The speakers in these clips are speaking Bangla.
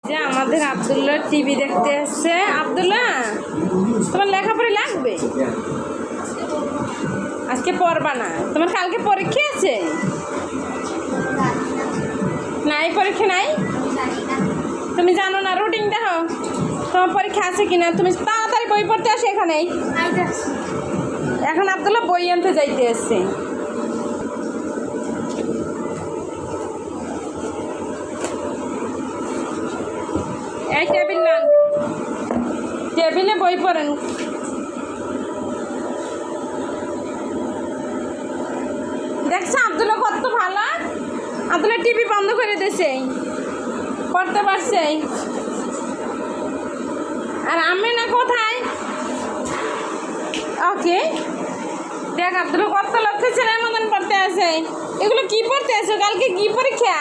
যে আমাদের আব্দুল্লাহ টিভি দেখতে আসছে। আব্দুল্লাহ, তোমার লেখাপড়া লাগবে? আজকে পড়বা না? তোমার কালকে পরীক্ষা আছে? নাই, পরীক্ষা নাই? তুমি জানো না? রুটিন দেখো তোমার পরীক্ষা আছে কিনা। তুমি তাড়াতাড়ি বই পড়তে আসো এখানেই। এখন আব্দুল্লাহ বই আনতে যাইতে আসছে। এই টেবিল নেন, টেবিলে বই পড়েন। দেখছো আব্দুল্লাহ কত ভালো। আব্দুল্লাহ টিভি বন্ধ করে দিয়েছে, পড়তে পারছে। আর আমি না কোথায়? ওকে, দেখ আব্দুল্লাহ কত লক্ষ্য ছেলের মতন পড়তে আছে। এগুলো কি পড়তে আছো? কালকে কি পরীক্ষা?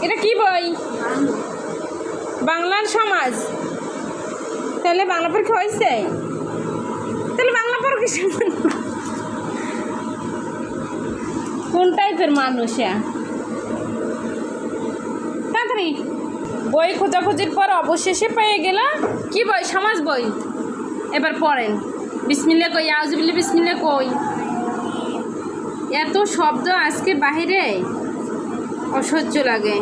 এটা কি বই? বাংলার সমাজ। তাহলে বাংলা পরীক্ষা হয়েছে? তাহলে বাংলা পরীক্ষা কোন টাইপের মানুষ? তাড়াতাড়ি বই খোঁজাখুঁজির পর অবশেষে পেয়ে গেল। কি বই? সমাজ বই। এবার পড়েন। বিসমিল্লাহ কই, আউযুবিল্লাহি বিসমিল্লাহ কই। এত শব্দ আজকে বাহিরে অসহ্য লাগে।